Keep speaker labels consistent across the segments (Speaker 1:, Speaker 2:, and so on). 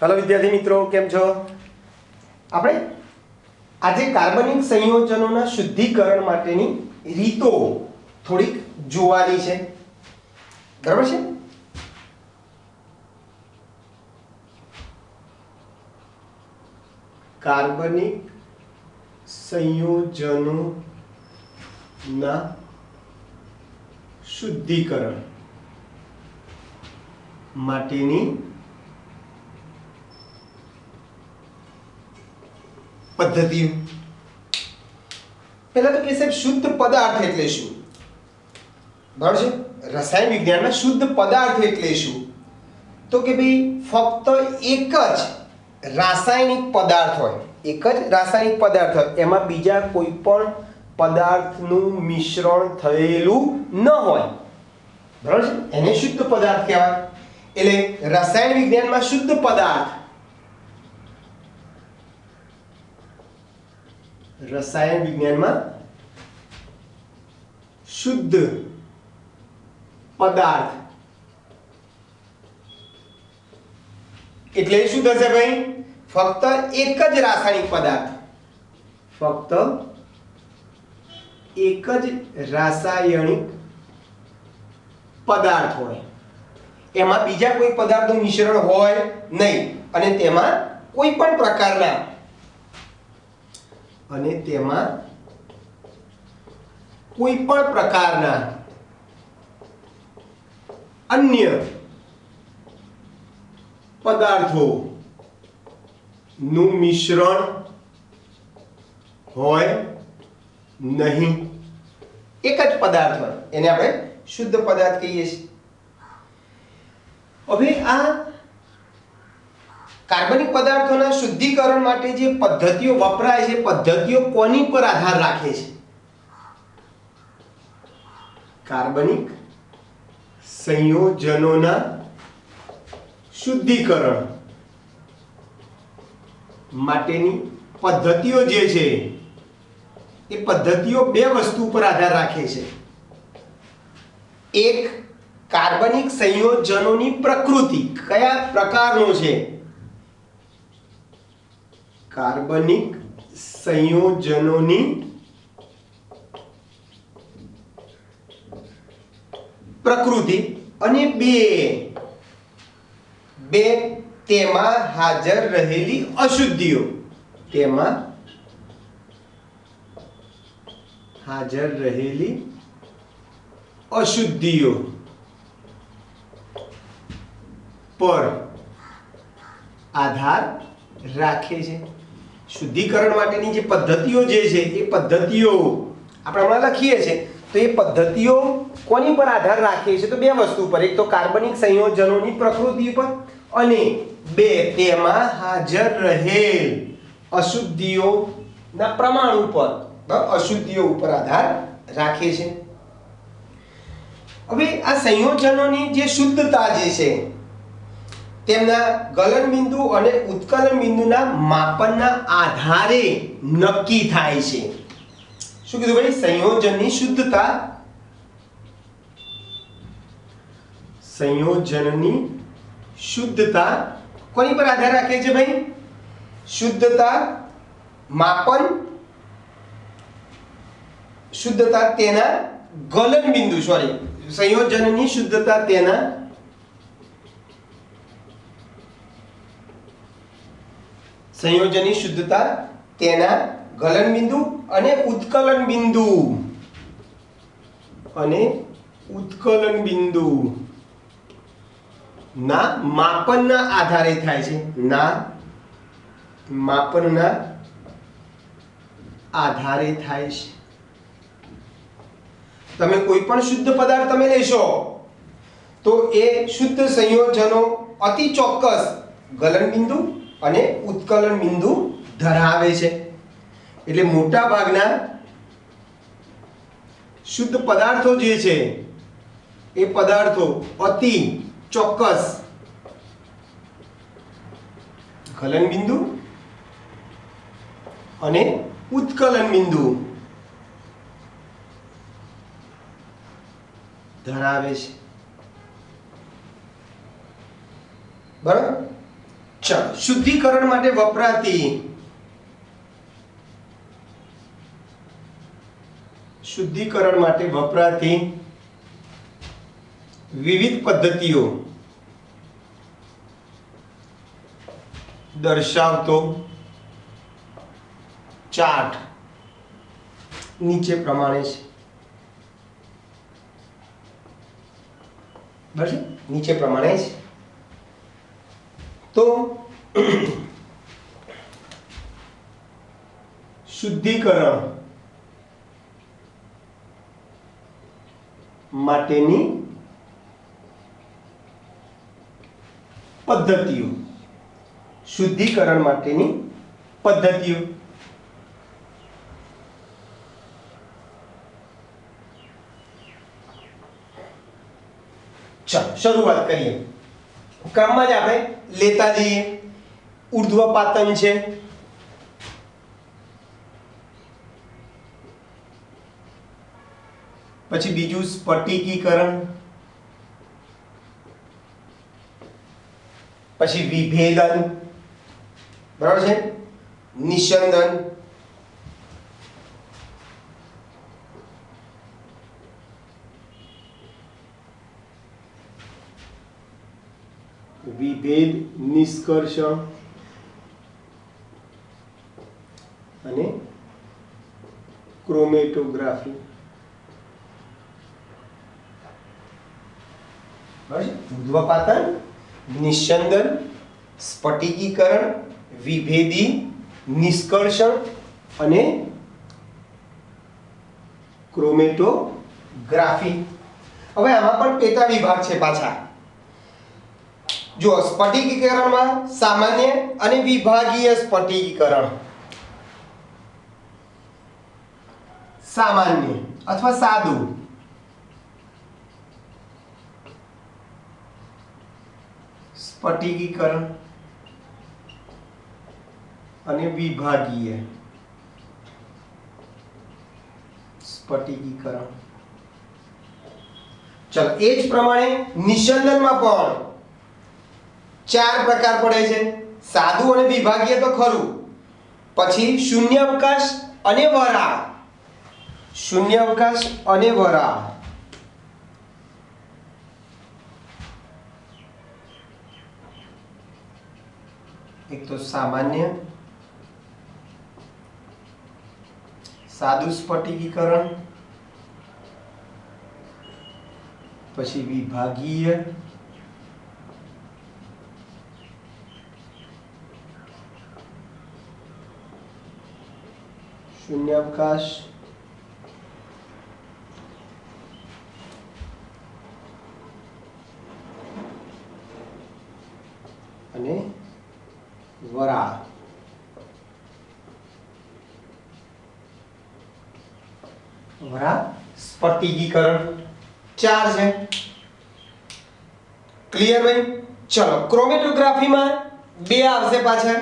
Speaker 1: Hello विद्यार्थी मित्रों, केम छो? આપણે આજે કાર્બનિક સંયોજનોના શુદ્ધિકરણ માટેની રીતો થોડીક જોવાની છે, બરાબર છે? કાર્બનિક સંયોજનોના શુદ્ધિકરણ માટેની पद्धति। पहला तो कैसे शुद्ध पदार्थ एटले शुं? बराबर छे? रसायन विज्ञान में शुद्ध पदार्थ एटले शुं? तो कि भाई फक्त एक ज रासायनिक पदार्थ होय, एक ज रासायनिक पदार्थ होय, एमां बीजा कोई पण पदार्थनुं मिश्रण थयेलुं न होय, बराबर छे? एने शुद्ध पदार्थ कहेवाय। એટલે रसायन विज्ञान में शुद्ध पदार्थ, रसायन विज्ञान में शुद्ध पदार्थ એટલે શું થશે ભાઈ? ફક્ત એક જ રાસાયણિક પદાર્થ, ફક્ત એક જ રાસાયણિક પદાર્થ હોય, એમાં બીજા કોઈ પદાર્થનું મિશ્રણ હોય નહીં, અને તેમાં કોઈ પણ પ્રકારના अन्य पदार्थों मिश्रण होय नहीं, एक ज पदार्थ होय, एने आपणे शुद्ध पदार्थ कहीए छीए। હવે આ कार्बनिक पदार्थों शुद्धिकरण माटे जे पद्धतिओ वपराय छे, पद्धतिओ कोनी पर आधार राखे छे? कार्बनिक संयोजनों शुद्धिकरण माटेनी पद्धतिओ जे छे ए पद्धतिओ बे वस्तु पर आधार राखे छे। एक कार्बनिक संयोजनोनी प्रकृति कया प्रकारनो छे? कार्बनिक संयोजनोनी प्रकृति અને બે તેમાં હાજર રહેલી અશુદ્ધિઓ, તેમાં હાજર રહેલી અશુદ્ધિઓ પર આધાર રાખે છે। शुद्धिकरण माटेनी जे पद्धतिओ जे छे ए पद्धतिओ આપણે હમણાં લખીએ છે, તો એ પદ્ધતિઓ કોની પર આધાર રાખે છે? તો બે વસ્તુ પર, એક તો કાર્બનિક સંયોજનોની પ્રકૃતિ પર અને બે તેમાં હાજર રહેલ અશુદ્ધિઓના પ્રમાણ ઉપર, અશુદ્ધિઓ ઉપર આધાર રાખે છે। હવે આ સંયોજનોની જે શુદ્ધતા જે છે તેમના ગલન બિંદુ અને ઉત્કલન બિંદુના માપનના આધારે નક્કી થાય છે। શું કીધું ભાઈ? સંયોજનની શુદ્ધતા, સંયોજનની શુદ્ધતા કોની પર આધાર રાખે છે ભાઈ? શુદ્ધતા માપન, શુદ્ધતા તેના ગલન બિંદુ, સોરી, સંયોજનની શુદ્ધતા તેના संयोजननी शुद्धता तेना गलन बिंदु अने उत्कलन बिंदु ना मापनना आधारे थाय छे, ना मापनना आधारे थाय छे। तमे कोई पण शुद्ध पदार्थ तमे लेशो तो ए शुद्ध संयोजनो अति चोक्कस गलन बिंदु અને ઉત્કલન બિંદુ ધરાવે છે। એટલે મોટા ભાગના શુદ્ધ પદાર્થો જે છે એ પદાર્થો અતિ ચોક્કસ ગલન બિંદુ અને ઉત્કલન બિંદુ ધરાવે છે। બરાબર? ચાલો, શુદ્ધિકરણ માટે વપરાતી વિવિધ પદ્ધતિઓ દર્શાવતો ચાર્ટ નીચે પ્રમાણે છે. બરાબર છે? નીચે પ્રમાણે છે. તો શુદ્ધિકરણ માટેની પદ્ધતિઓ. શુદ્ધિકરણ માટેની પદ્ધતિઓ. ચાલો શરૂઆત કરીએ. ક્રમમાં જ આપણે લેતા જઈએ. ઉર્ધ્વપાતન છે, પછી બીજું સ્ફટિકીકરણ, પછી વિભેદન, બરાબર છે, નિસ્યંદન, વિભેદ નિષ્કર્ષણ અને ક્રોમેટોગ્રાફી. ઉર્ધ્વપાતન, નિસ્યંદન, સ્ફટિકીકરણ, વિભેદી નિષ્કર્ષણ અને ક્રોમેટોગ્રાફી. હવે આમાં પણ પેટા વિભાગ છે પાછા. જો સ્ફટિકીકરણમાં સામાન્ય અને વિભાગીય સ્ફટિકીકરણ. સામાન્ય અથવા સાદું, સ્ફટિકીકરણ અને વિભાગીય સ્ફટિકીકરણ. ચલો, એ જ પ્રમાણે નિસ્યંદનમાં પણ 4 પ્રકાર પડે છે. સાદું અને વિભાગીય તો ખરું, પછી શૂન્યાવકાશ અને વરાળ. શૂન્યાવકાશ અને વરાળ. એક તો સામાન્ય, સાદું સ્ફટિકીકરણ, પછી વિભાગીય, શૂન્યાવકાશ અને વરાળ. વરાળ સ્ફટિકીકરણ 4 છે. ક્લિયર ભાઈ? ચલો, ક્રોમેટોગ્રાફીમાં 2 આવશે પાછા.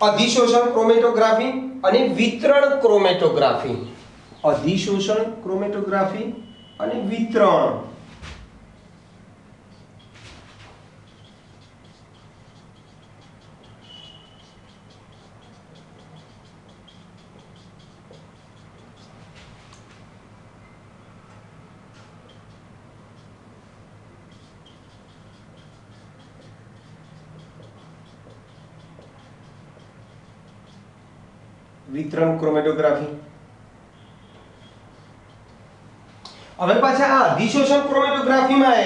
Speaker 1: અધિશોષણ ક્રોમેટોગ્રાફી અને વિતરણ ક્રોમેટોગ્રાફી. અધિશોષણ ક્રોમેટોગ્રાફી અને વિતરણ. વિતરણ ક્રોમેટોગ્રાફી. હવે પાછા આ અધિશોષણ ક્રોમેટોગ્રાફીમાં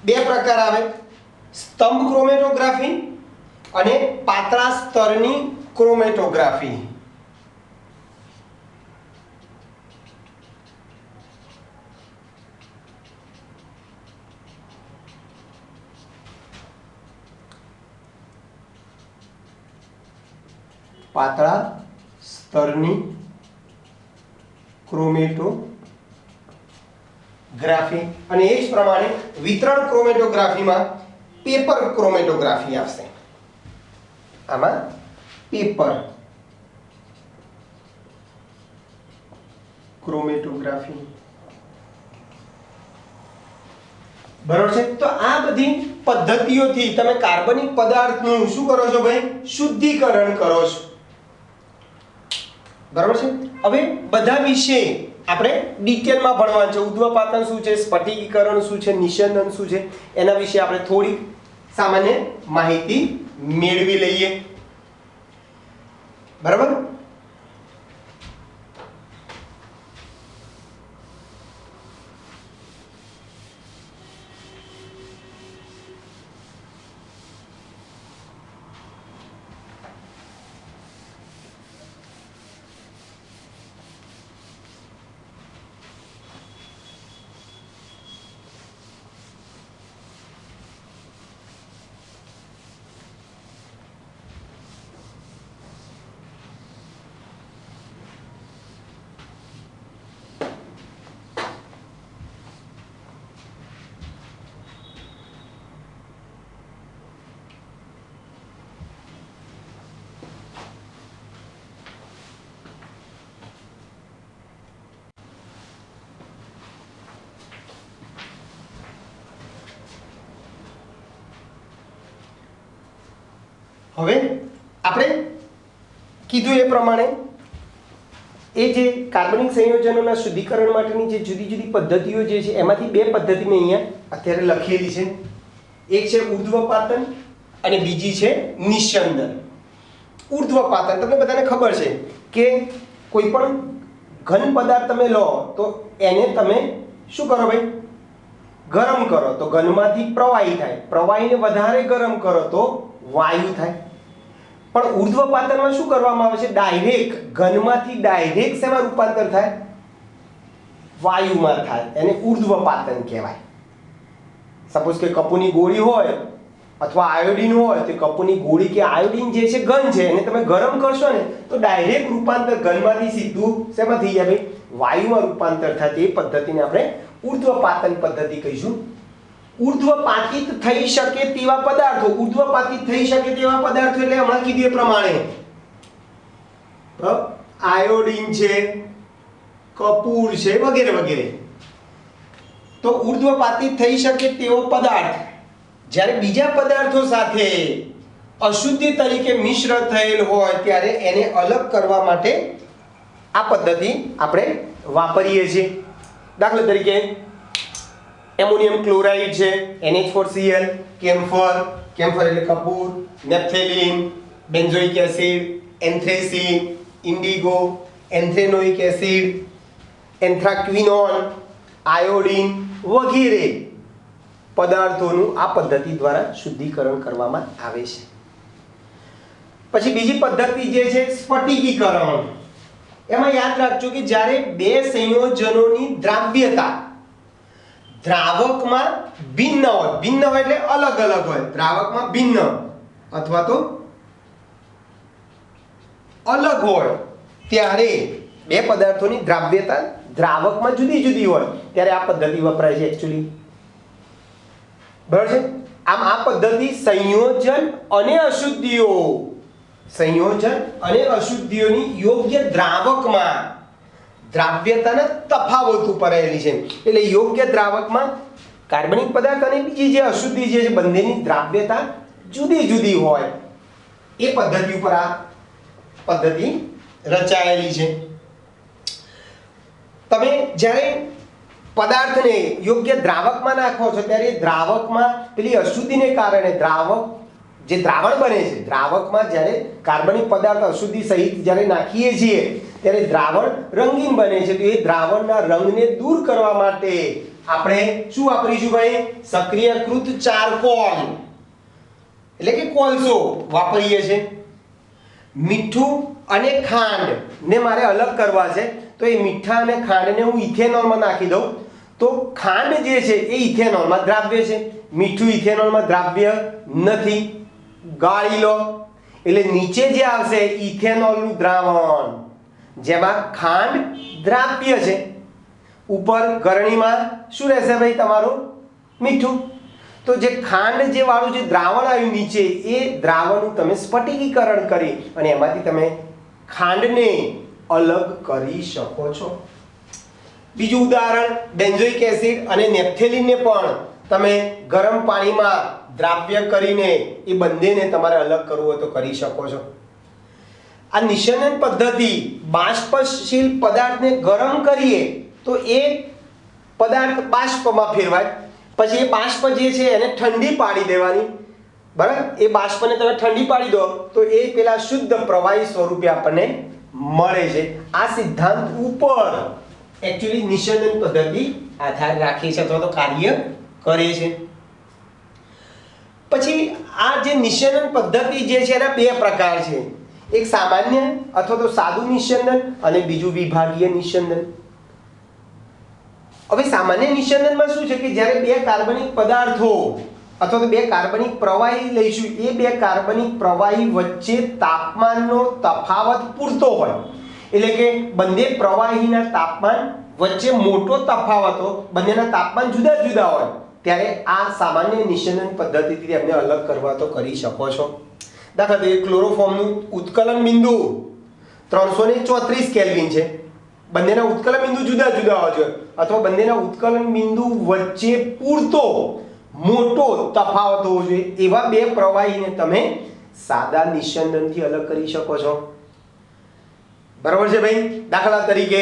Speaker 1: 2 પ્રકાર આવે. સ્તંભ ક્રોમેટોગ્રાફી અને પાતળા સ્તરની ક્રોમેટોગ્રાફી. પાતળા સ્તરની ક્રોમેટોગ્રાફી. અને એ જ પ્રમાણે વિતરણ ક્રોમેટોગ્રાફીમાં પેપર ક્રોમેટોગ્રાફી આવશે. આમાં પેપર ક્રોમેટોગ્રાફી. બરોબર છે? તો આ બધી પદ્ધતિઓથી તમે કાર્બનિક પદાર્થનું શું કરો છો ભાઈ? શુદ્ધિકરણ કરો છો. બરાબર છે. હવે બધા વિશે આપણે ડિટેલમાં ભણવાનું છે. ઉદ્ધવપાતન શું છે, સ્ફટિકીકરણ શું છે, નિસ્યંદન શું છે, એના વિશે આપણે થોડી સામાન્ય માહિતી મેળવી લઈએ. બરાબર. હવે આપણે કીધું એ પ્રમાણે એ જે કાર્બનિક સંયોજનોના શુદ્ધિકરણ માટેની જે જુદી જુદી પદ્ધતિઓ જે છે એમાંથી બે પદ્ધતિ મેં અહીંયા અત્યારે લખેલી છે. એક છે ઉર્ધ્વપાતન અને બીજી છે નિસ્યંદન. ઉર્ધ્વપાતન તમને બધાને ખબર છે કે કોઈ પણ ઘન પદાર્થ તમે લો તો એને તમે શું કરો ભાઈ? ગરમ કરો તો ઘનમાંથી પ્રવાહી થાય, પ્રવાહીને વધારે ગરમ કરો તો વાયુ થાય. પણ ઉર્ધ્વપાતનમાં શું કરવામાં આવે છે? ડાયરેક્ટ ઘનમાંથી ડાયરેક્ટ શેમાં રૂપાંતર થાય? વાયુમાં થાય. એને ઉર્ધ્વપાતન કહેવાય. સપોઝ કે કપૂરની ગોળી હોય અથવા આયોડિન હોય તો કપૂરની ગોળી કે આયોડિન જે છે ઘન છે એને તમે ગરમ કરશો ને તો ડાયરેક્ટ રૂપાંતર ઘનમાંથી સીધું શેમાં થઈ જાય ભાઈ? વાયુમાં રૂપાંતર થાય. તે પદ્ધતિને આપણે ઉર્ધ્વપાતન પદ્ધતિ કહીશું. ઉર્ધ્વપાતિત થઈ શકે તેવા પદાર્થો, ઉર્ધ્વપાતિત થઈ શકે તેવા પદાર્થો એટલે હમણાં કીધું એ પ્રમાણે આયોડિન છે, કપૂર છે, વગેરે વગેરે. તો ઉર્ધ્વપાતિત થઈ શકે તેવો પદાર્થ જ્યારે બીજા પદાર્થો સાથે અશુદ્ધિ તરીકે મિશ્ર થયેલ હોય ત્યારે એને અલગ કરવા માટે આ પદ્ધતિ આપણે વાપરીએ છીએ. દાખલા તરીકે એમોનિયમ ક્લોરાઇડ છે, NH4Cl, કેમ્ફર, કેમ્ફર એટલે કપૂર, naphthalene, benzoic acid, anthracene, indigo, anthranoic acid, anthraquinone, iodine વગેરે પદાર્થોનું આ પદ્ધતિ દ્વારા શુદ્ધિકરણ કરવામાં આવે છે. પછી બીજી પદ્ધતિ જે છે સ્ફટિકીકરણ. એમાં યાદ રાખજો કે જ્યારે બે સંયોજનોની દ્રાવ્યતા દ્રાવકમાં ભિન્ન હોય, ભિન્ન હોય એટલે અલગ અલગ હોય, દ્રાવકમાં ભિન્ન અથવા તો અલગ હોય ત્યારે બે પદાર્થોની દ્રાવ્યતા દ્રાવકમાં જુદી જુદી હોય ત્યારે આ પદ્ધતિ વપરાય છે એકચ્યુઅલી. બરાબર છે. આમ આ પદ્ધતિ સંયોજન અને અશુદ્ધિઓ, સંયોજન અને અશુદ્ધિઓની યોગ્ય દ્રાવકમાં દ્રાવ્યતાના તફાવત ઉપર રહેલી છે. એટલે યોગ્ય દ્રાવકમાં કાર્બનિક પદાર્થ અને બીજી જે અશુદ્ધિ જે છે બંનેની દ્રાવ્યતા જુદી જુદી હોય એ પદ્ધતિ ઉપર આ પદ્ધતિ રચાયેલી છે. તમે જ્યારે પદાર્થને યોગ્ય દ્રાવકમાં નાખો છો ત્યારે દ્રાવકમાં પેલી અશુદ્ધિને કારણે દ્રાવક જે દ્રાવણ બને છે, દ્રાવકમાં જ્યારે કાર્બનિક પદાર્થ અશુદ્ધિ સહિત જ્યારે નાખીએ છીએ ત્યારે દ્રાવણ રંગીન બને છે. તો એ દ્રાવણના રંગને દૂર કરવા માટે આપણે શું વાપરીશું ભાઈ? સક્રિયકૃત ચારકોલ એટલે કે કોલસો વાપરીએ છીએ. મીઠું અને ખાંડ ને મારે અલગ કરવા છે તો એ મીઠા અને ખાંડને હું ઇથેનોલમાં નાખી દઉં તો ખાંડ જે છે એ ઇથેનોલમાં દ્રાવ્ય છે, મીઠું ઇથેનોલમાં દ્રાવ્ય નથી. ગાળી લો એટલે નીચે જે આવશે ઇથેનોલનું દ્રાવણ જેમાં ખાંડ દ્રાવ્ય છે, ઉપર ગરણીમાં શું રહેશે ભાઈ? તમારું મીઠું. તો જે ખાંડ જે વાળું જે દ્રાવણ આવ્યું નીચે એ દ્રાવણનું તમે સ્ફટિકીકરણ કરી અને એમાંથી તમે ખાંડને અલગ કરી શકો છો. બીજું ઉદાહરણ બેન્ઝોઇક એસિડ અને નેપ્થેલિનને પણ તમે ગરમ પાણીમાં દ્રાવ્ય કરીને એ બંનેને તમારે અલગ કરવું હોય તો કરી શકો છો. આ નિશનન પદ્ધતિ બાષ્પશીલ પદાર્થને ગરમ કરીએ તો એ પદાર્થ બાષ્પમાં ફેરવાય, પછી એ બાષ્પ જે છે એને ઠંડી પાડી દેવાની, બરાબર. એ બાષ્પને તમે ઠંડી પાડી દો તો એ પેલા શુદ્ધ પ્રવાહી સ્વરૂપે આપણને મળે છે. આ સિદ્ધાંત ઉપર એકચ્યુઅલી નિશનન પદ્ધતિ આધાર રાખે છે અથવા તો કાર્ય કરે છે. પછી આ જે નિશનન પદ્ધતિ જે છે એના બે પ્રકાર છે, એક સામાન્ય અથવા તો સાદું નિશનન અને બીજું વિભાગીય નિશનન. હવે સામાન્ય નિશનનમાં શું છે કે જ્યારે બે કાર્બનિક પદાર્થો અથવા તો બે કાર્બનિક પ્રવાહી લઈશું, એ બે કાર્બનિક પ્રવાહી વચ્ચે તાપમાનનો તફાવત પૂરતો હોય, એટલે કે બંને પ્રવાહીના તાપમાન વચ્ચે મોટો તફાવત હોય, બંનેના તાપમાન જુદા જુદા હોય, ત્યારે આ સામાન્ય નિશનન પદ્ધતિથી એમને અલગ કરવા તો કરી શકો છો. દાખલા તરીકે ક્લોરોફોર્મનું ઉત્કલન બિંદુ 334 કેલ્વિન છે, બંનેના ઉત્કલન બિંદુ જુદા જુદા હોય છે, અથવા બંનેના ઉત્કલન બિંદુ વચ્ચે પૂરતો મોટો તફાવત હોવો જોઈએ, એવા બે પ્રવાહીને તમે સાદા નિશનનથી અલગ કરી શકો છો. બરાબર છે ભાઈ. દાખલા તરીકે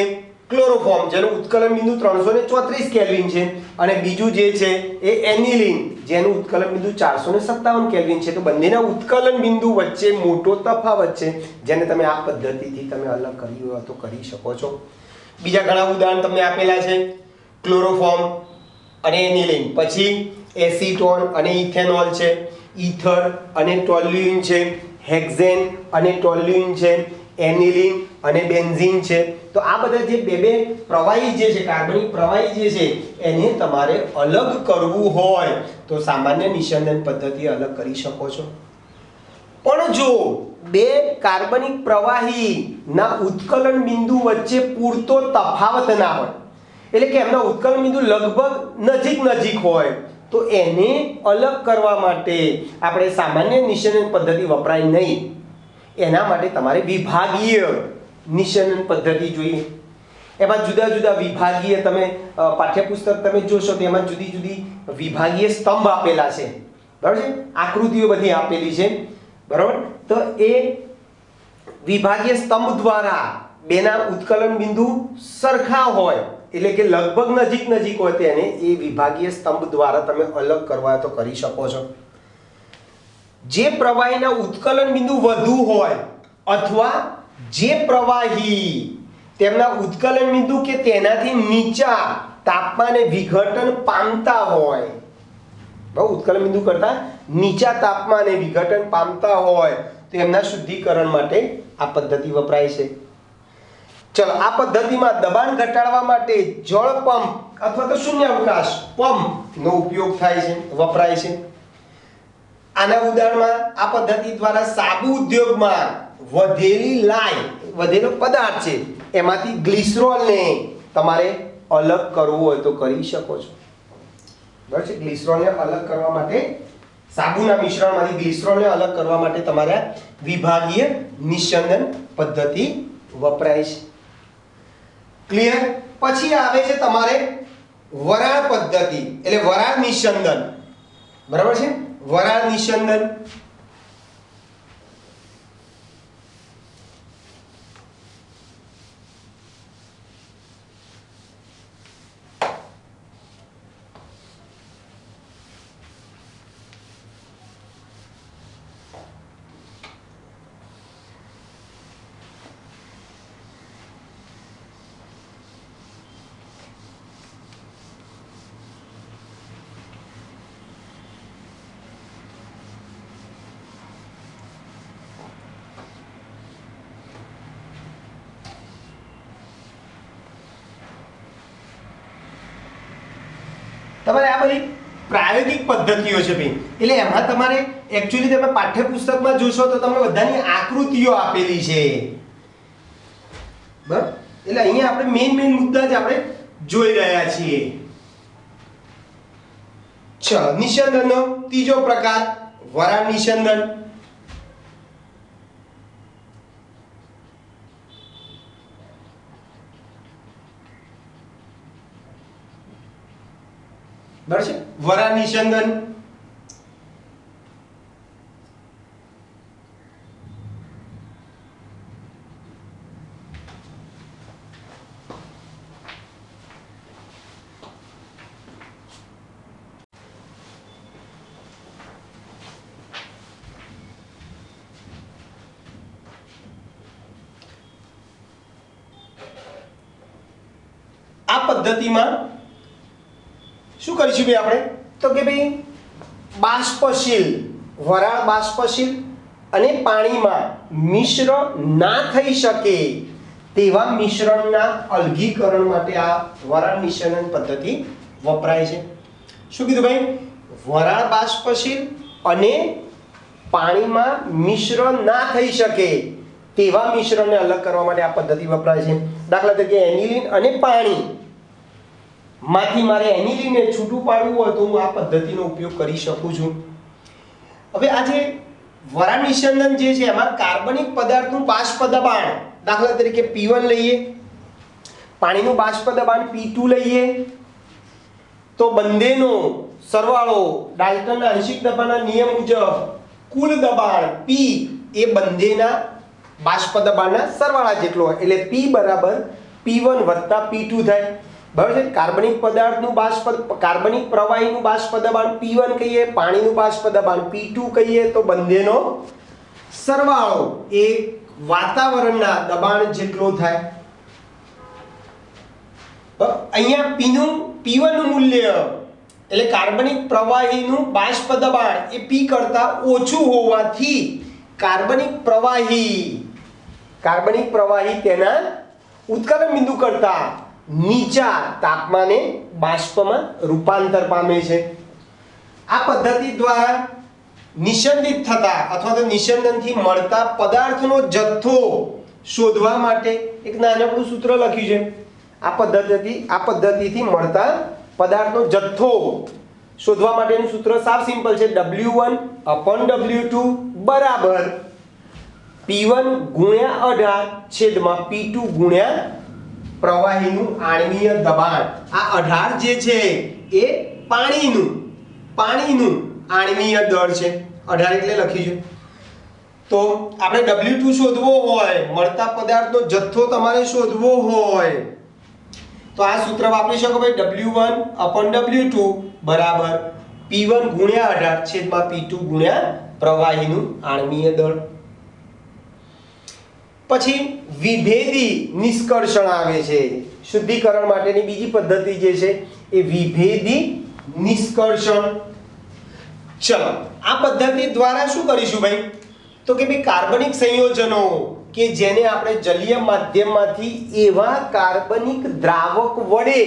Speaker 1: ક્લોરોફોર્મ જેનું ઉત્કલન બિંદુ 334 કેલ્વિન છે અને બીજું જે છે એ એનિલિન જેનું ઉત્કલન બિંદુ 457 કેલ્વિન છે, તો બંનેના ઉત્કલન બિંદુ વચ્ચે મોટો તફાવત છે, જેને તમે આ પદ્ધતિથી તમે અલગ કરી હોય તો કરી શકો છો. બીજા ઘણા ઉદાહરણ તમને આપેલા છે, ક્લોરોફોર્મ અને એનિલિન, પછી એસીટોન અને ઇથેનોલ છે, ઈથર અને ટોલ્યુઇન છે, હેક્ઝેન અને ટોલ્યુઇન છે, એનિલિન અને બેન્ઝીન છે. તો આ બધા જે બે પ્રવાહી જે છે, કાર્બનિક પ્રવાહી જે છે, એને તમારે અલગ કરવું હોય તો સામાન્ય નિશનન પદ્ધતિ અલગ કરી શકો છો. પણ જો બે કાર્બનિક પ્રવાહીના ઉત્કલન બિંદુ વચ્ચે પૂરતો તફાવત ના હોય, એટલે કે એમના ઉત્કલન બિંદુ લગભગ નજીક હોય, તો એને અલગ કરવા માટે આપણે સામાન્ય નિશનન પદ્ધતિ વપરાય નહીં. એના માટે તમારે વિભાગીય નિશનન પદ્ધતિ જોઈએ. એમાં જુદા જુદા વિભાગીય તમે પાઠ્યપુસ્તક તમે જોશો તો એમાં જુદી જુદી વિભાગીય સ્તંભ આપેલા છે, બરાબર છે, આકૃતિઓ બધી આપેલી છે, બરાબર. તો એ વિભાગીય સ્તંભ દ્વારા બેના ઉત્કલન બિંદુ સરખા હોય, એટલે કે લગભગ નજીક હોય, તેને એ વિભાગીય સ્તંભ દ્વારા તમે અલગ કરવા તો કરી શકો છો. જે પ્રવાહીના ઉત્કલન બિંદુ વધુ હોય અથવા જે પ્રવાહી તેમના ઉત્કલન બિંદુ કે તેનાથી નીચા તાપમાને વિઘટન પામતા હોય, બહુ ઉત્કલન બિંદુ કરતા નીચા તાપમાને વિઘટન પામતા હોય, તો એમના શુદ્ધિકરણ માટે આ પદ્ધતિ વપરાય છે. ચલો, આ પદ્ધતિમાં દબાણ ઘટાડવા માટે જળ પંપ અથવા તો શૂન્યાવકાશ પંપનો ઉપયોગ થાય છે, વપરાય છે. આના ઉદાહરણમાં આ પદ્ધતિ દ્વારા સાબુ ઉદ્યોગમાં વધેલો પદાર્થ છે એમાંથી ગ્લિસરોલને તમારે અલગ કરવું હોય તો કરી શકો છો. બરાબર છે. ગ્લિસરોલને અલગ કરવા માટે, સાબુના મિશ્રણમાંથી ગ્લિસરોલને અલગ કરવા માટે તમારે વિભાગીય નિશનન પદ્ધતિ વપરાય છે. ક્લિયર? પછી આવે છે તમારે વરાળ પદ્ધતિ, એટલે વરાળ નિશંદન. બરાબર છે. વરાળ નિશંદન તમારે આ બધી પ્રાયોગિક પદ્ધતિઓ છે ભાઈ, એટલે એમાં તમારે એકચ્યુઅલી તમે પાઠ્યપુસ્તકમાં જોશો તો તમને બધાની આકૃતિઓ આપેલી છે, બરાબર. એટલે અહીંયા આપણે મેઇન મુદ્દા જ આપણે જોઈ રહ્યા છીએ. ચલો, નિશંદનનો ત્રીજો પ્રકાર વરાળ નિશંદન. બરાબર છે. વરાળ નિસ્યંદન, આ પદ્ધતિમાં શું કરીશું ભાઈ આપણે? તો કે ભાઈ બાષ્પશીલ, વરાળ બાષ્પશીલ અને પાણીમાં મિશ્ર ના થઈ શકે તેવા મિશ્રણના અલગીકરણ માટે આ વરાળ નિસ્યંદન પદ્ધતિ વપરાય છે. શું કીધું ભાઈ? વરાળ બાષ્પશીલ અને પાણીમાં મિશ્ર ના થઈ શકે તેવા મિશ્રણને અલગ કરવા માટે આ પદ્ધતિ વપરાય છે. દાખલા તરીકે એનિલિન અને પાણી માંથી મારે એનિલિનને છૂટું પાડવું હોય તો હું આ પદ્ધતિનો ઉપયોગ કરી શકું છું. હવે આ જે વરાળ નિસ્યંદન જે છે એમાં કાર્બનિક પદાર્થનું બાષ્પ દબાણ, દાખલા તરીકે P1 લઈએ, પાણીનું બાષ્પ દબાણ P2 લઈએ, તો બંનેનો સરવાળો ડાલ્ટનના આંશિક દબાણના નિયમ મુજબ કુલ દબાણ P એ બંનેના બાષ્પ દબાણના સરવાળા જેટલો હોય એટલે P બરાબર P1 વત્તા P2 થાય. બરાબર છે? કાર્બનિક પદાર્થનું બાષ્પ, કાર્બનિક પ્રવાહીનું બાષ્પ દબાણ P1 કહીએ, પાણીનું બાષ્પ દબાણ P2 કહીએ, તો બંનેનો સરવાળો એ વાતાવરણના દબાણ જેટલો થાય. અહીંયા P1 નું મૂલ્ય એટલે કાર્બનિક પ્રવાહીનું બાષ્પ દબાણ એ P કરતા ઓછું હોવાથી કાર્બનિક પ્રવાહી તેના ઉત્કલન બિંદુ કરતા નીચા તાપમાને બાષ્પમાં રૂપાંતર પામે છે. આ પદ્ધતિ દ્વારા નિસ્યંદિત થતા અથવા તો નિસ્યંદનથી મળતા પદાર્થનો જથ્થો શોધવા માટે એક નાનકડું સૂત્ર લખ્યું છે. આ પદ્ધતિથી મળતા પદાર્થનો જથ્થો શોધવા માટેનું સૂત્ર સાવ સિમ્પલ છે. W1/W2 બરાબર P1 ગુણ્યા 18 છેદમાં P2 ગુણ્યા પ્રવાહીનું આણ્વીય દબાણ. આ 18 જે છે એ પાણીનું આણ્વીય દળ છે. 18 એટલે લખીશું. તો આપણે W2 શોધવો હોય, મળતા પદાર્થનો જથ્થો તમારે શોધવો હોય તો આ સૂત્ર વાપરી શકો ભાઈ. W1/W2 બરાબર P1 ગુણ્યા 18 છેદમાં P2 ગુણ્યા પ્રવાહીનું આણ્વીય દળ. પછી વિભેદી નિષ્કર્ષણ આવે છે. શુદ્ધિકરણ માટેની બીજી પદ્ધતિ જે છે એ વિભેદી નિષ્કર્ષણ. ચલો આ પદ્ધતિ દ્વારા શું કરીશું ભાઈ? તો કે ભાઈ કાર્બનિક સંયોજનો કે જેને આપણે જલીય માધ્યમમાંથી એવા કાર્બનિક દ્રાવક વડે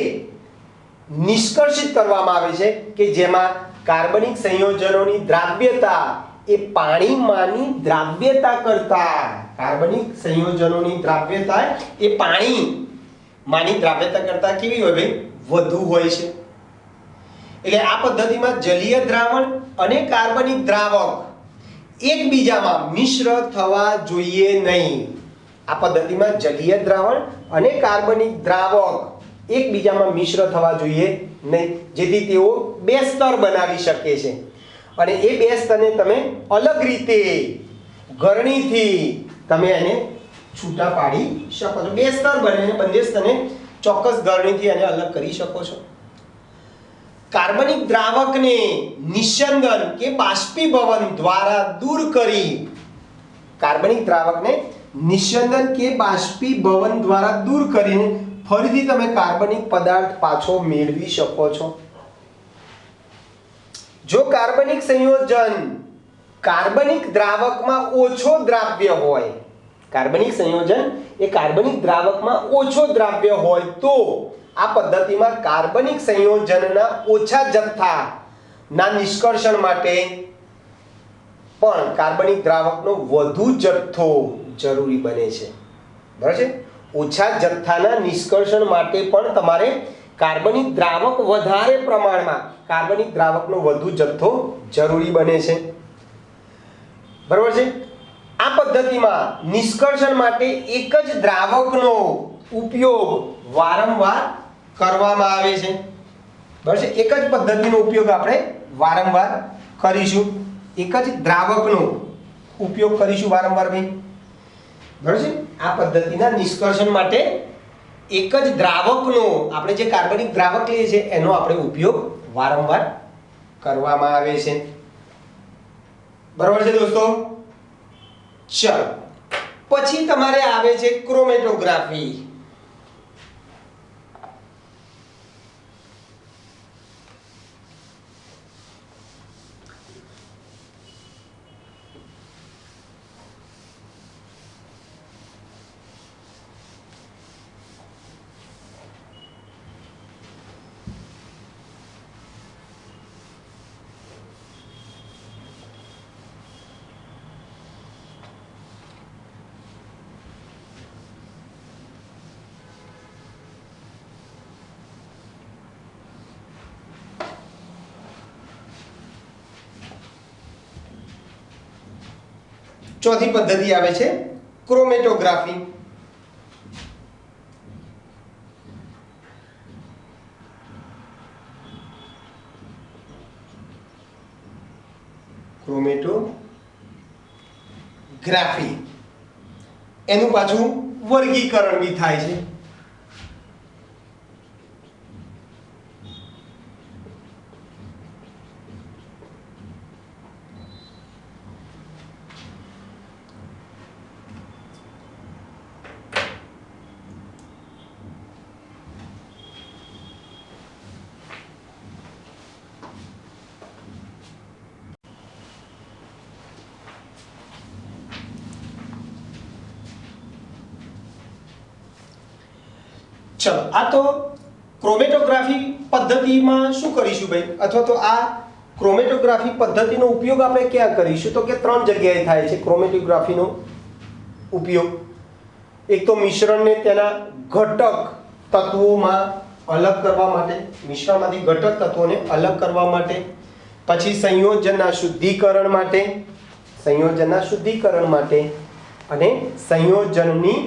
Speaker 1: નિષ્કર્ષિત કરવામાં આવે છે કે જેમાં કાર્બનિક સંયોજનોની દ્રાવ્યતા એ પાણીમાંની દ્રાવ્યતા કરતા, કાર્બનિક સંયોજનોની દ્રાવ્યતા એ પાણીમાંની દ્રાવ્યતા કરતા કેવી હોય ભાઈ? વધુ હોય છે. એટલે આ પદ્ધતિમાં જલીય દ્રાવણ અને કાર્બનિક દ્રાવક એકબીજામાં મિશ્ર થવા જોઈએ નહીં. આ પદ્ધતિમાં જલીય દ્રાવણ અને કાર્બનિક દ્રાવક એકબીજામાં મિશ્ર થવા જોઈએ નહીં, જેથી તેઓ બે સ્તર બનાવી શકે છે. અને એ બે સ્તરને તમે અલગ રીતે ગરણીથી તમે એને છૂટા પાડી શકો છો. બે સ્તર બને, બંને સ્તરને ચોક્કસ ગરણીથી એને અલગ કરી શકો છો. કાર્બનિક દ્રાવકને નિસ્યંદન કે બાષ્પીભવન દ્વારા દૂર કરી, કાર્બનિક દ્રાવકને નિસ્યંદન કે બાષ્પીભવન દ્વારા દૂર કરીને ફરીથી તમે કાર્બનિક પદાર્થ પાછો મેળવી શકો છો. જો કાર્બનિક સંયોજન કાર્બનિક દ્રાવકમાં ઓછો દ્રાવ્ય હોય, કાર્બનિક સંયોજન એ કાર્બનિક દ્રાવકમાં ઓછો દ્રાવ્ય હોય તો આ પદ્ધતિમાં કાર્બનિક સંયોજનના ઓછા જથ્થાના નિષ્કર્ષણ માટે પણ કાર્બનિક દ્રાવકનો વધુ જથ્થો જરૂરી બને છે. બરાબર છે? ઓછા જથ્થાના નિષ્કર્ષણ માટે પણ તમારે કાર્બનિક દ્રાવક વધારે પ્રમાણમાં, કાર્બનિક દ્રાવકનો વધુ જથ્થો જરૂરી બને છે. બરાબર છે? આ પદ્ધતિમાં નિષ્કર્ષણ માટે એક જ દ્રાવકનો ઉપયોગ વારંવાર કરવામાં આવે છે. બરાબર છે? એક જ પદ્ધતિનો ઉપયોગ આપણે વારંવાર કરીશું, એક જ દ્રાવકનો ઉપયોગ કરીશું વારંવાર ભાઈ, બરાબર છે? આ પદ્ધતિના નિષ્કર્ષણ માટે એક જ દ્રાવકનો, આપણે જે કાર્બનિક દ્રાવક લઈએ છીએ એનો આપણે ઉપયોગ વારંવાર કરવામાં આવે છે, બરાબર છે દોસ્તો? ચલો, પછી તમારે આવે છે ક્રોમેટોગ્રાફી. ચોથી પદ્ધતિ આવે છે ક્રોમેટોગ્રાફી. ક્રોમેટોગ્રાફી એનું પાછું વર્ગીકરણ બી થાય છે. ચલો, આ તો ક્રોમેટોગ્રાફી પદ્ધતિમાં શું કરીશું ભાઈ, અથવા તો આ ક્રોમેટોગ્રાફી પદ્ધતિનો ઉપયોગ આપણે ક્યાં કરીશું? તો કે ત્રણ જગ્યાએ થાય છે ક્રોમેટોગ્રાફીનો ઉપયોગ. એક તો મિશ્રણને તેના ઘટક તત્વોમાં અલગ કરવા માટે, મિશ્રણમાંથી ઘટક તત્વોને અલગ કરવા માટે, પછી સંયોજનના શુદ્ધિકરણ માટે, અને સંયોજનની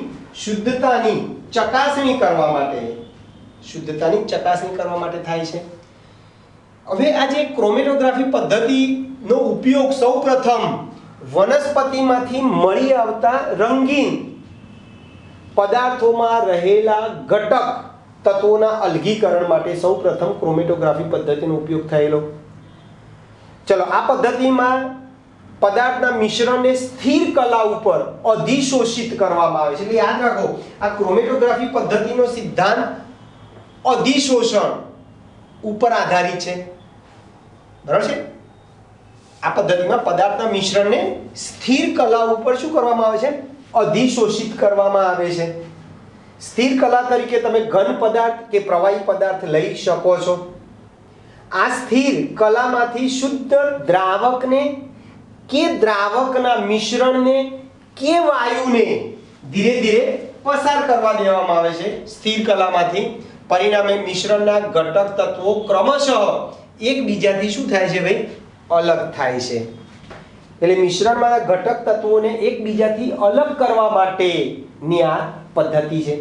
Speaker 1: શુદ્ધતાની ચકાસણી કરવા માટે થાય છે. હવે આ જે ક્રોમેટોગ્રાફી પદ્ધતિનો ઉપયોગ સૌપ્રથમ વનસ્પતિમાંથી મળી આવતા રંગીન પદાર્થોમાં રહેલા ઘટક તત્વોના અલગીકરણ માટે સૌપ્રથમ ક્રોમેટોગ્રાફી પદ્ધતિનો ઉપયોગ થયેલો. ચલો, આ પદ્ધતિમાં પદાર્થના મિશ્રણને સ્થિર કલા ઉપર અધિશોષિત કરવામાં આવે છે. એટલે યાદ રાખો, આ ક્રોમેટોગ્રાફી પદ્ધતિનો સિદ્ધાંત અધિશોષણ ઉપર આધારિત છે, બરાબર છે? આ પદ્ધતિમાં પદાર્થના મિશ્રણને સ્થિર કલા ઉપર શું કરવામાં આવે છે? અધિશોષિત કરવામાં આવે છે. સ્થિર કલા તરીકે તમે ઘન પદાર્થ કે પ્રવાહી પદાર્થ લઈ શકો છો. આ સ્થિર કલામાંથી શુદ્ધ દ્રાવકને કે દ્રાવકના મિશ્રણને કે વાયુને ધીરે ધીરે પસાર કરવા દેવામાં આવે છે સ્થિર કલામાંથી. પરિણામે મિશ્રણના ઘટક તત્વો ક્રમશઃ એકબીજાથી શું થાય છે ભાઈ? અલગ થાય છે. એટલે મિશ્રણમાં ઘટક તત્વોને એકબીજાથી અલગ કરવા માટેની આ પદ્ધતિ છે.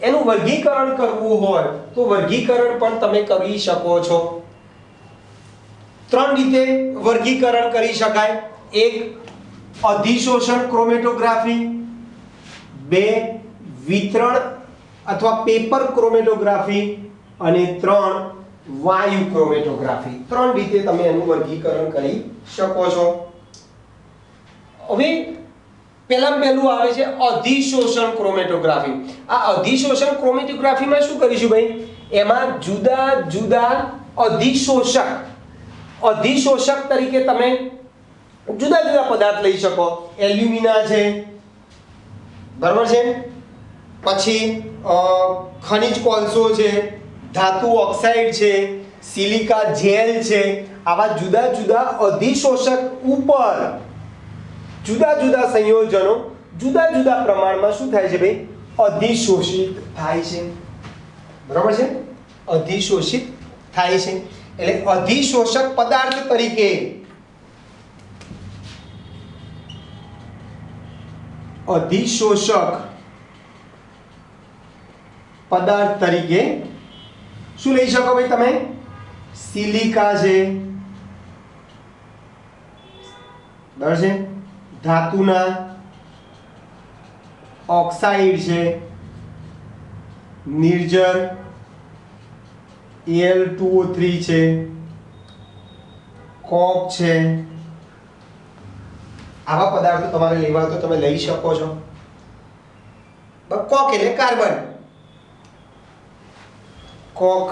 Speaker 1: એનું વર્ગીકરણ કરવું હોય તો વર્ગીકરણ પણ તમે કરી શકો છો. ત્રણ રીતે વર્ગીકરણ કરી શકાય. એક, અધિશોષણ ક્રોમેટોગ્રાફી. બે, વિતરણ અથવા પેપર ક્રોમેટોગ્રાફી. અને ત્રણ, વાયુ ક્રોમેટોગ્રાફી. ત્રણ રીતે તમે એનું વર્ગીકરણ કરી શકો છો. હવે પહેલું આવે છે અધિશોષણ ક્રોમેટોગ્રાફી. આ અધિશોષણ ક્રોમેટોગ્રાફીમાં શું કરીશું ભાઈ? એમાં જુદા જુદા અધિશોષક તરીકે તમે જુદા જુદા પદાર્થ લઈ શકો. એલ્યુમિના છે, બરાબર છે, પછી ખનિજ કોલસો છે, ધાતુ ઓક્સાઇડ છે, સિલિકા જેલ છે. આવા જુદા જુદા અધિશોષક ઉપર જુદા જુદા સંયોજનો જુદા જુદા પ્રમાણમાં શું થાય છે ભાઈ? અધિશોષિત થાય છે, બરાબર છે? અધિશોષિત થાય છે. એટલે અધિશોષક પદાર્થ તરીકે શું લઈ શકો ભાઈ તમે? સિલિકા છે, બરાબર છે, ધાતુના ઓક્સાઇડ છે, નિર્જર Al2O3 છે, કોક છે, આવા પદાર્થો તમારે લેવા તો તમે લઈ શકો છો. કોક એટલે કાર્બન, કોક,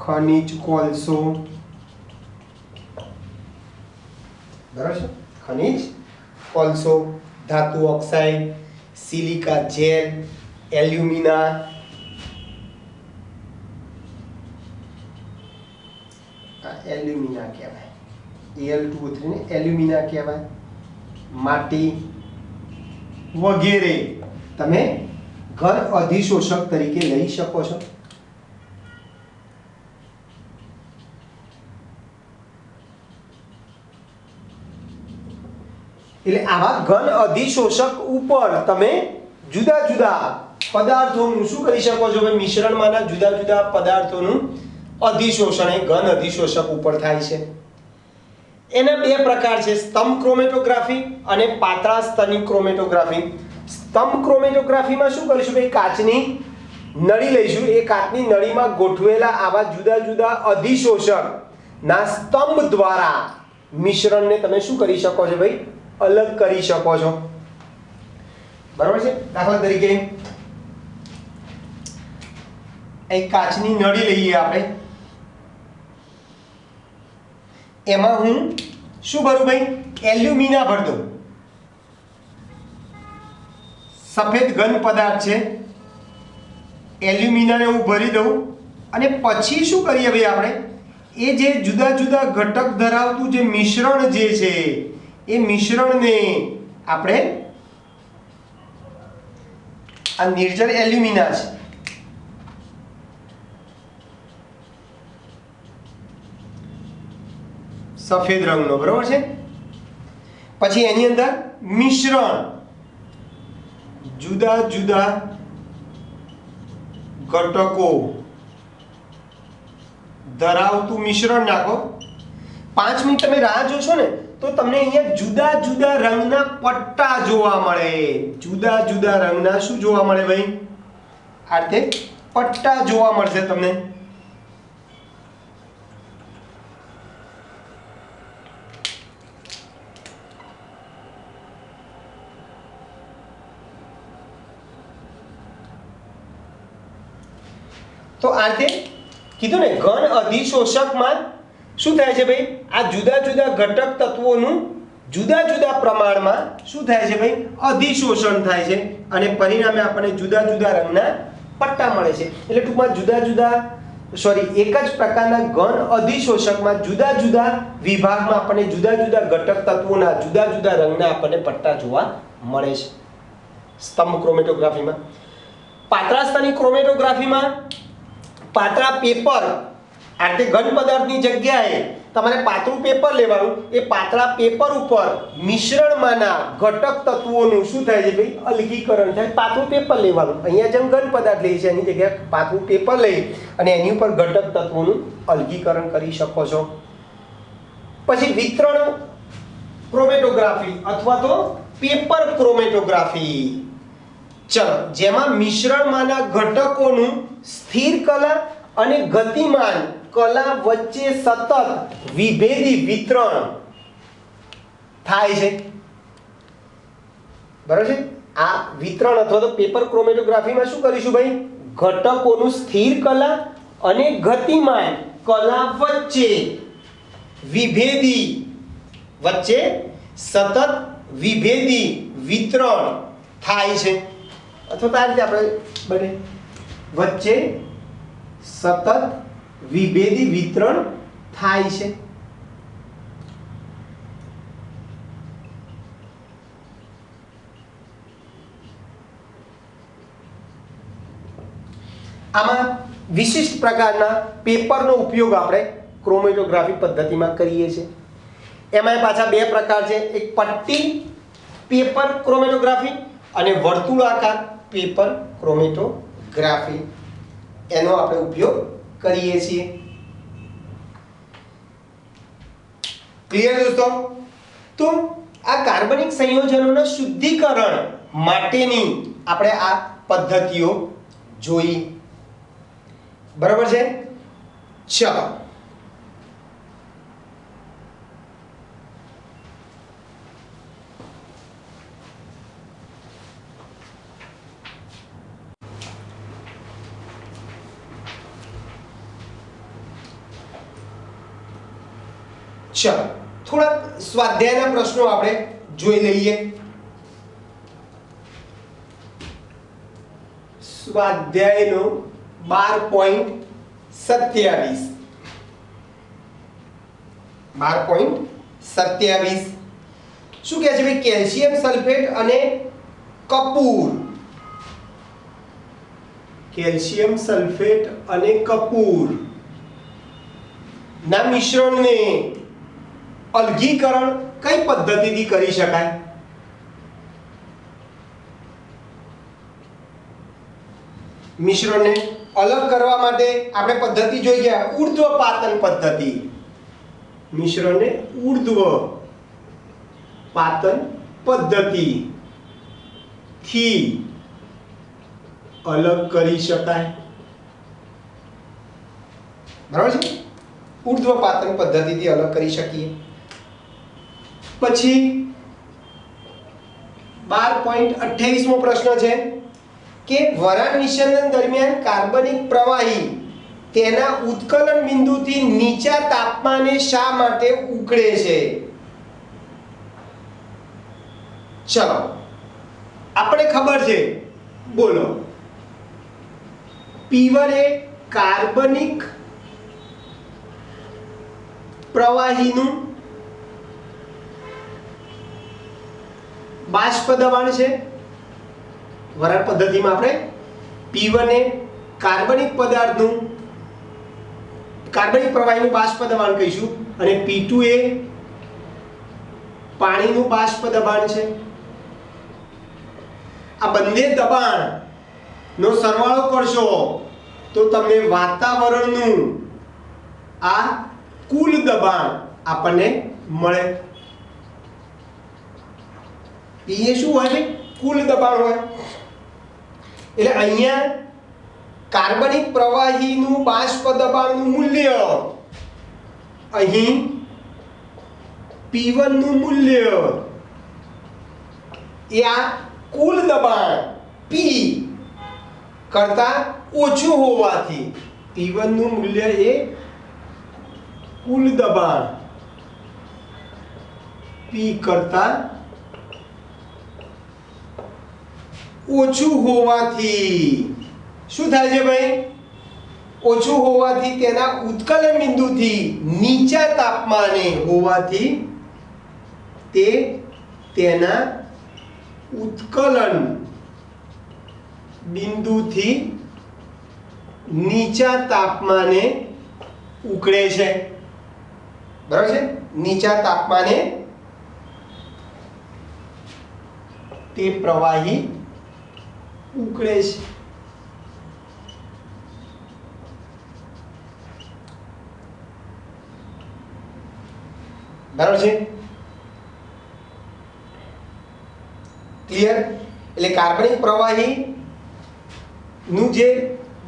Speaker 1: ખનિજ કોલસો, બરાબર છે, ખનિજ કોલસો, ધાતુ oxide, silica gel, alumina, alumina કહેવાય, Al2O3 ને એલ્યુમિના કહેવાય, માટી વગેરે તમે ઘન અધિશોષક તરીકે લઈ શકો છો. એટલે આવા ઘન અધિશોષક ઉપર તમે જુદા જુદા પદાર્થોનું શું કરી શકો છો? ભાઈ મિશ્રણમાંના જુદા જુદા પદાર્થોનું અધિશોષણ એ ઘન અધિશોષક ઉપર થાય છે. એના બે પ્રકાર છે, સ્તંભ ક્રોમેટોગ્રાફી અને પાતળા સ્તરની ક્રોમેટોગ્રાફી. સ્તંભ ક્રોમેટોગ્રાફીમાં શું કરીશું ભાઈ? કાચની નળી લઈશું, એ કાચની નળીમાં ગોઠવેલા આવા જુદા જુદા અધિશોષક ના સ્તંભ દ્વારા મિશ્રણને તમે શું કરી શકો છો ભાઈ? અલગ કરી શકો છો. બરાબર છે. દાખલા તરીકે એક કાચની નળી લઈએ આપણે, એમાં હું શું ભરું ભાઈ? એલ્યુમિના ભર દઉં. સફેદ ઘન પદાર્થ છે, એલ્યુમિનાને હું ભરી દઉં અને પછી શું કરીએ ભાઈ? આપણે એ જે જુદા જુદા ઘટક ધરાવતું જે મિશ્રણ જે છે એ મિશ્રણને આપણે આ નિર્જર એલ્યુમિના છે, સફેદ રંગનો, બરોબર છે. પછી એની અંદર મિશ્રણ જુદા જુદા ઘટકો ધરાવતું મિશ્રણ નાખો. 5 મિનિટ તમે રાહ જોશો ને તો તમને અહીંયા જુદા જુદા રંગના પટ્ટા જોવા મળે. જુદા જુદા રંગના શું જોવા મળે ભાઈ? આ રીતે પટ્ટા જોવા મળશે તમને. તો આ રીતે કીધું ને, ઘન અધિશોષકમાં શું થાય છે ભાઈ? આ જુદા જુદા ઘટક તત્વોનું જુદા જુદા પ્રમાણમાં શું થાય છે ભાઈ? અધિશોષણ થાય છે અને પરિણામે આપણને જુદા જુદા રંગના પટ્ટા મળે છે. એટલે ટૂંકમાં જુદા જુદા એક જ પ્રકારના ઘન અધિશોષકમાં જુદા જુદા વિભાગમાં આપણને જુદા જુદા ઘટક તત્વોના જુદા જુદા રંગના આપણને પટ્ટા જોવા મળે છે સ્તંભ ક્રોમેટોગ્રાફીમાં. પાતળા સ્તરની ક્રોમેટોગ્રાફીમાં પાતળા પેપર, આ રીતે ઘન પદાર્થની જગ્યાએ તમારે પાતળું પેપર લેવાનું. એ પાતળા પેપર ઉપર મિશ્રણમાંના ઘટક તત્વોનું શું થાય છે ભાઈ? અલગીકરણ થાય. પાતળું પેપર લેવાનું, અહીંયા જેમ ઘન પદાર્થ લઈએ છીએ એની જગ્યાએ પાતળું પેપર લઈ અને એની ઉપર ઘટક તત્વોનું અલગીકરણ કરી શકો છો. પછી વિતરણ ક્રોમેટોગ્રાફી અથવા તો પેપર ક્રોમેટોગ્રાફી. ચલો, જેમાં મિશ્રણમાંના ઘટકોનું સ્થિર કલા અને ગતિમાન કલા વચ્ચે સતત વિભેદી વિતરણ થાય છે. બરાબર છે. આ વિતરણ અથવા તો પેપર ક્રોમેટોગ્રાફીમાં શું કરીશું ભાઈ? ઘટકોનું સ્થિર કલા અને ગતિમાન કલા વચ્ચે સતત વિભેદી વિતરણ થાય છે. અથવા તો આ રીતે આપણે બને વચ્ચે સતત વિભેદી વિતરણ થાય છે. આમાં વિશિષ્ટ પ્રકારના પેપરનો ઉપયોગ આપણે ક્રોમેટોગ્રાફી પદ્ધતિમાં કરીએ છીએ. એમાં પાછા બે પ્રકાર છે, એક પટ્ટી પેપર ક્રોમેટોગ્રાફી અને વર્તુળાકાર પેપર ક્રોમેટોગ્રાફી એનો આપણે ઉપયોગ કરીએ છીએ. ક્લિયર દોસ્તો? તો આ કાર્બનિક સંયોજનોના શુદ્ધિકરણ માટેની આપણે આ પદ્ધતિઓ જોઈ. બરાબર છે? ચલો ચલો થોડા સ્વાધ્યાયના પ્રશ્નો આપણે જોઈ લઈએ. સ્વાધ્યાયનો 12.27 શું કહે છે ભાઈ? કેલ્શિયમ સલ્ફેટ અને કપૂર, કેલ્શિયમ સલ્ફેટ અને કપૂર ના મિશ્રણને અલગીકરણ કઈ પદ્ધતિથી કરી શકાય? મિશ્રણને અલગ કરવા માટે આપણે પદ્ધતિ જોઈ ગયા ઉર્ધ્વપાતન પદ્ધતિ. મિશ્રણને ઉર્ધ્વપાતન પદ્ધતિ થી અલગ કરી શકાય. બરાબર છે? ઉર્ધ્વપાતન પદ્ધતિથી અલગ કરી શકીએ. પછી 12.28મો પ્રશ્ન છે કે વરાળ નિસ્યંદન દરમિયાન કાર્બનિક પ્રવાહી તેના ઉત્કલન બિંદુથી નીચા તાપમાને શા માટે ઉકળે છે? ચલો આપણે ખબર છે, બોલો. P1 એ કાર્બનિક પ્રવાહીનું બાષ્પ દબાણ છે. વરાળ પદ્ધતિમાં આપણે P1 એ કાર્બનિક પદાર્થનું કાર્બનિક પ્રવાહીનું બાષ્પ દબાણ કહીશું અને P2 એ પાણીનું બાષ્પ દબાણ છે. આ બંને દબાણનો સરવાળો કરશો તો તમને વાતાવરણનું આ કુલ દબાણ આપણને મળે. P એ શું હોય? કુલ દબાણ હોય. એટલે અહીંયા કાર્બનિક પ્રવાહીનું બાષ્પ દબાણનું મૂલ્ય અહીં P1 નું મૂલ્ય એ આ કુલ દબાણ P કરતા ઓછું હોવાથી P1 નું મૂલ્ય એ કુલ દબાણ P કરતા ઓછું હોવાથી શું થાય છે ભાઈ? ઓછું હોવાથી તેના ઉત્કલન બિંદુથી નીચા તાપમાને હોવાથી તે તેના ઉત્કલન બિંદુથી નીચા તાપમાને ઉકળે છે. બરાબર છે? નીચા તાપમાને તે પ્રવાહી ઉકળે છે. બરાબર છે? ક્લિયર? એટલે કાર્બનિક પ્રવાહી નું જે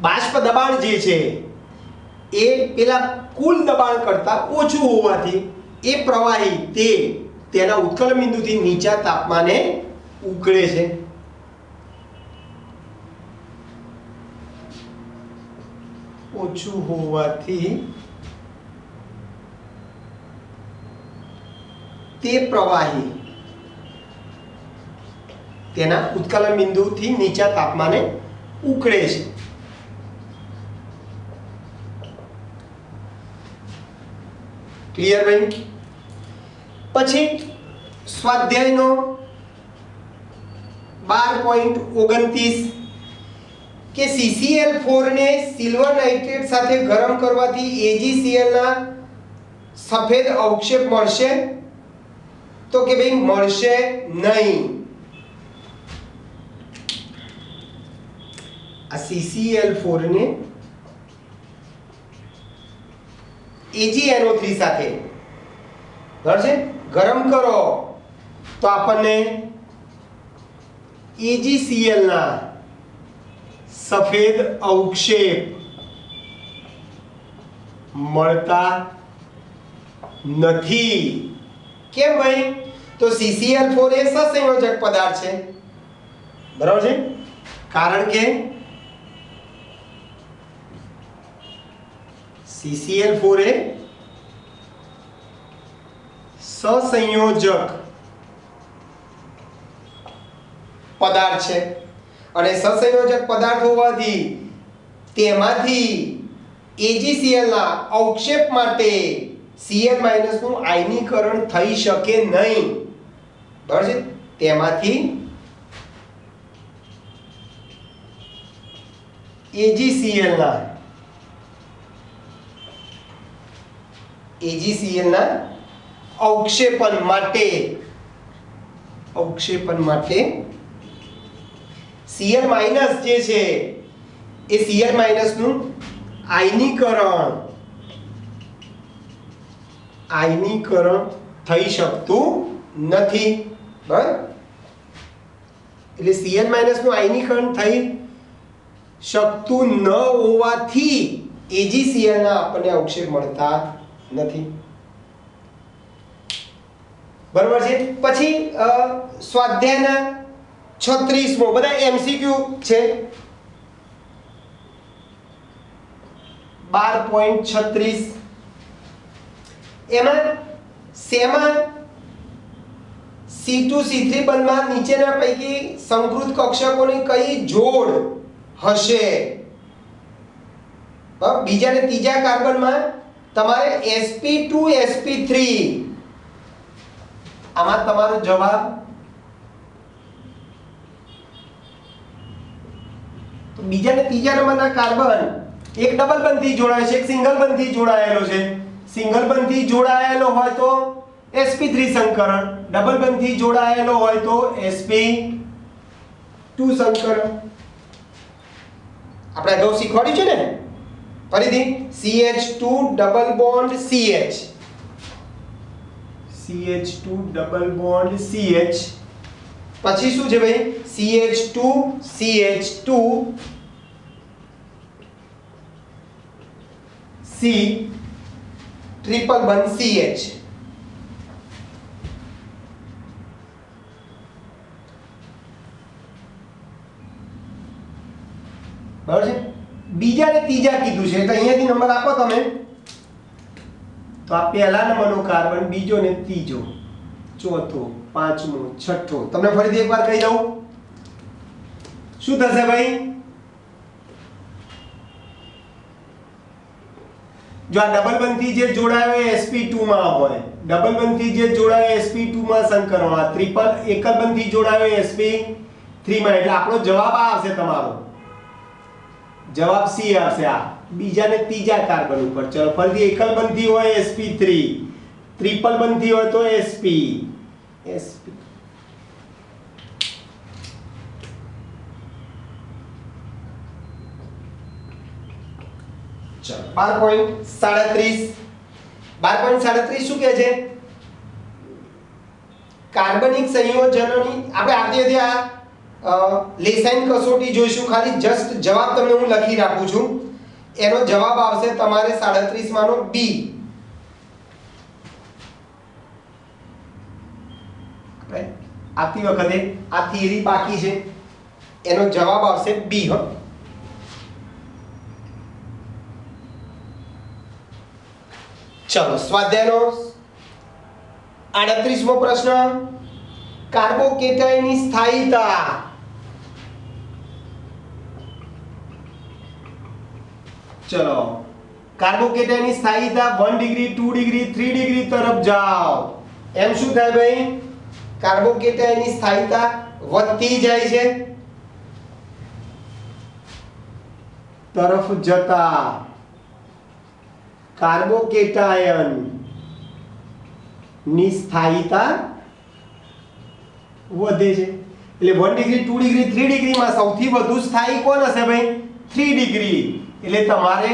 Speaker 1: બાષ્પ દબાણ જે છે એ પેલા કુલ દબાણ કરતા ઓછું હોવાથી એ પ્રવાહી તેના ઉત્કલન બિંદુથી નીચા તાપમાને ઉકળે છે. ઓછું હોવાથી તે પ્રવાહી તેના ઉત્કલન બિંદુથી નીચા તાપમાને ઉકળે છે. ક્લિયર ભાઈ? પછી સ્વાધ્યાયનો 12.29 કે CCl4 ને સિલ્વર નાઇટ્રેટ સાથે ગરમ કરવાથી AgCl ના સફેદ અવક્ષેપ મળશે? તો કે ભાઈ મળશે નહીં. આ CCl4 ને AgNO3 સાથે બરાબર છે ગરમ કરો તો આપણને AgCl ના સફેદ અવક્ષેપ મળતા નથી. કેમ ભાઈ? તો CCl4 એ સહસંયોજક પદાર્થ છે બરાબર છે, કારણ કે CCl4 એ સહસંયોજક પદાર્થ છે અને સહસંયોજક પદાર્થ હોવાથી તેમાંથી AgCl ના અવક્ષેપ માટે Cl- નું આયનીકરણ થઈ શકે નહીં બરાબર છે. તેમાંથી AgCl ના અવક્ષેપન માટે Cl- જે છે એ Cl- નું આયનીકરણ થઈ શકતું નથી બરાબર. એટલે Cl- નું આયનીકરણ થઈ શકતું ન હોવાથી AgCl ના આપણને અવક્ષેપ મળતા નથી બરાબર છે. પછી સ્વાધ્યાયના 36મો બધા MCQ છે 12.36 એમાં શેમાં C2 C3 બંધમાં નીચેના પૈકી સંકૃત કક્ષકોની કઈ જોડ હશે? બીજા અને ત્રીજા કાર્બનમાં તમારે sp2 sp3 આમાં તમારો જવાબ તો બીજા અને ત્રીજા નંબરના કાર્બન એક ડબલ બંધથી જોડાય છે, એક સિંગલ બંધથી જોડાયેલો છે. સિંગલ બંધથી જોડાયેલો હોય તો sp3 સંકરણ, ડબલ બંધથી જોડાયેલો હોય તો sp2 સંકરણ. આપણે અગાઉ શીખવાડ્યું છે ને ફરીથી CH2 double bond CH CH2 double bond CH પછી શું છે ભાઈ CH2 CH2 C ટ્રિપલ બંધ CH. બરાબર છે. બીજા ને ત્રીજા કીધું છે એટલે અહીંયાથી નંબર આપો તમે તો આ પહેલા નંબરનો કાર્બન, બીજો ને ત્રીજો, ચોથો, પાંચમો, છઠ્ઠો. તમને ફરીથી એકવાર કહી દઉં શું થશે ભાઈ? જો આ ડબલ બંધથી જે જોડાયો એ sp2 માં હોય, ડબલ બંધથી જે જોડાયો sp2 માં સંકરણ, આ ટ્રિપલ એકલ બંધથી જોડાયો sp3 માં, એટલે આપણો જવાબ આ આવશે. તમારો જવાબ C આવશે આ બીજા ને ત્રીજા કાર્બન ઉપર. ચલો ફરીથી એકલ બંધથી હોય sp3, ટ્રિપલ બંધથી હોય તો sp. ચલો 12.37 શું કહે છે? કાર્બનિક સંયોજનોની આપણે આવતી આ લેસાઈન કસોટી જોઈશું. ખાલી જસ્ટ જવાબ તમને હું લખી રાખું છું. એનો જવાબ આવશે તમારે 37 માનો B. આવતી વખતે આ થિયરી બાકી છે, એનો જવાબ આવશે B. ચલો સ્વાધ્યાયનો 38મો પ્રશ્ન, કાર્બોકેટાયનની સ્થાયીતા. ચલો કાર્બોકેટાયનની સ્થાયીતા 1 ડિગ્રી 2 ડિગ્રી 3 ડિગ્રી તરફ જાઓ એમ શું થાય ભાઈ? કાર્બોકેટાયનની સ્થાયીતા વધતી જાય છે તરફ જતા કાર્બોકેટાયન ની સ્થાયીતા વધે છે. એટલે 1 ડિગ્રી 2 ડિગ્રી 3 ડિગ્રીમાં સૌથી વધુ સ્થાયી કોણ હશે ભાઈ? 3 ડિગ્રી એટલે તમારે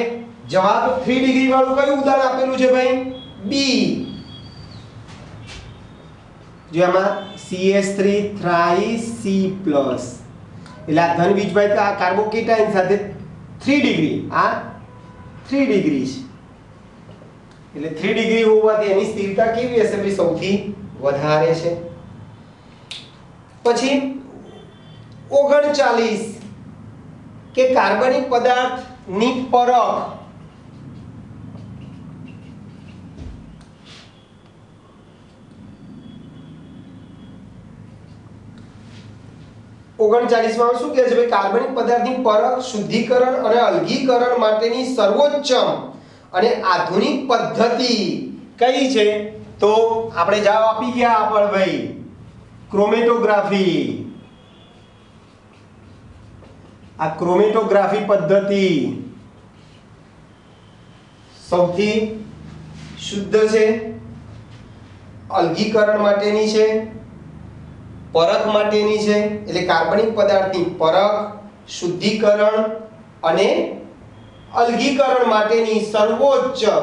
Speaker 1: જવાબ 3 ડિગ્રી વાળું કયું ઉદાહરણ આપેલું છે ભાઈ બી જો આમાં CH3 thrice C+ એટલે આ ધન વીજભાઈ આ કાર્બોકેટાઇન સાથે 3 ડિગ્રી આ 3 ડિગ્રી છે એટલે 3 ડિગ્રી હોવાથી એની સ્થિરતા કેવી હશે ભાઈ સૌથી વધારે છે પછી 39 કે કાર્બનિક પદાર્થની પરખ ઓગણચાલીસમાં શું કહે છે ભાઈ કાર્બનિક પદાર્થની પરખ શુદ્ધિકરણ અને અલગીકરણ માટેની સર્વોચ્ચમ અને આધુનિક પદ્ધતિ કઈ છે તો આપણે જવાબ આપી ગયા પણ ભાઈ ક્રોમેટોગ્રાફી આ ક્રોમેટોગ્રાફી પદ્ધતિ સૌથી શુદ્ધ છે અલગીકરણ માટેની છે પરખ માટેની છે એટલે કાર્બનિક પદાર્થની પરખ શુદ્ધિકરણ અને અલગીકરણ માટેની સર્વોત્તમ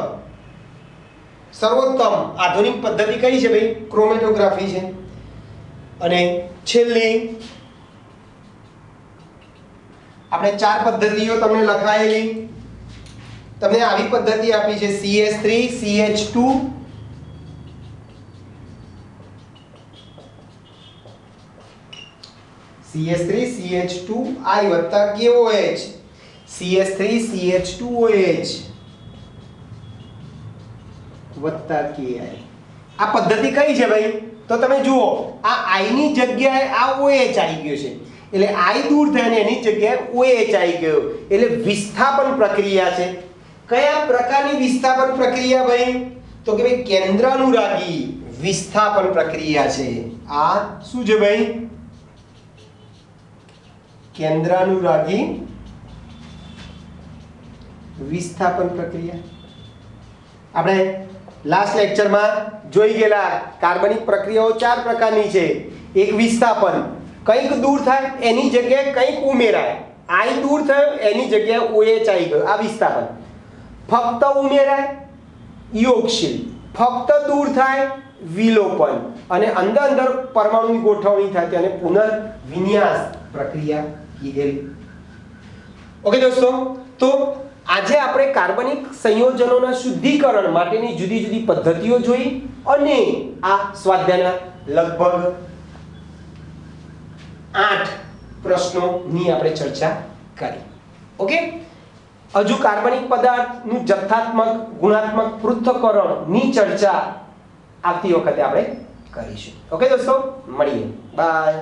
Speaker 1: આધુનિક પદ્ધતિ કઈ છે ભાઈ ક્રોમેટોગ્રાફી છે અને છેલ્લી આપણે 4 પદ્ધતિઓ તમને લખાયેલી તમને આવી પદ્ધતિ આપી છે CH3 CH2 CH3 CH2I વત્તા KOH CH3 CH2OH વત્તા KI આ પદ્ધતિ કઈ છે ભાઈ તો તમે જુઓ આ I ની જગ્યાએ આ OH આવી ગયો છે એટલે I દૂર થઈને એની જગ્યાએ OH આવી ગયો એટલે વિસ્થાપન પ્રક્રિયા છે કયા પ્રકારની વિસ્થાપન પ્રક્રિયા ભાઈ તો કે ભાઈ કેન્દ્રાનુરાગી વિસ્થાપન પ્રક્રિયા છે આ શું છે ભાઈ કેન્દ્રાનુરાગી વિસ્થાપન પ્રક્રિયા આપણે લાસ્ટ લેક્ચરમાં જોઈ ગયેલા કાર્બનિક પ્રક્રિયાઓ 4 પ્રકારની છે એક વિસ્થાપન કંઈક દૂર થાય એની જગ્યાએ કંઈક ઉમેરાય I દૂર થયો એની જગ્યાએ OH આવી ગયો આ વિસ્થાપન ફક્ત ઉમેરાય યોગશીલ ફક્ત દૂર થાય વિલોપન અને અંદર પરમાણુની ગોઠવણી થાય અને પુનર્વિન્યાસ પ્રક્રિયા કીધેલી ઓકે દોસ્તો તો આજે આપણે કાર્બનિક સંયોજનોના શુદ્ધિકરણ માટેની જુદી જુદી પદ્ધતિઓ જોઈ અને આ સ્વાધ્યાયના લગભગ 8 પ્રશ્નોની આપણે ચર્ચા કરી ઓકે હજુ કાર્બનિક પદાર્થનું જથ્થાત્મક ગુણાત્મક પૃથ્થકરણની ચર્ચા આવતી વખતે આપણે કરીશું ઓકે દોસ્તો મળીએ બાય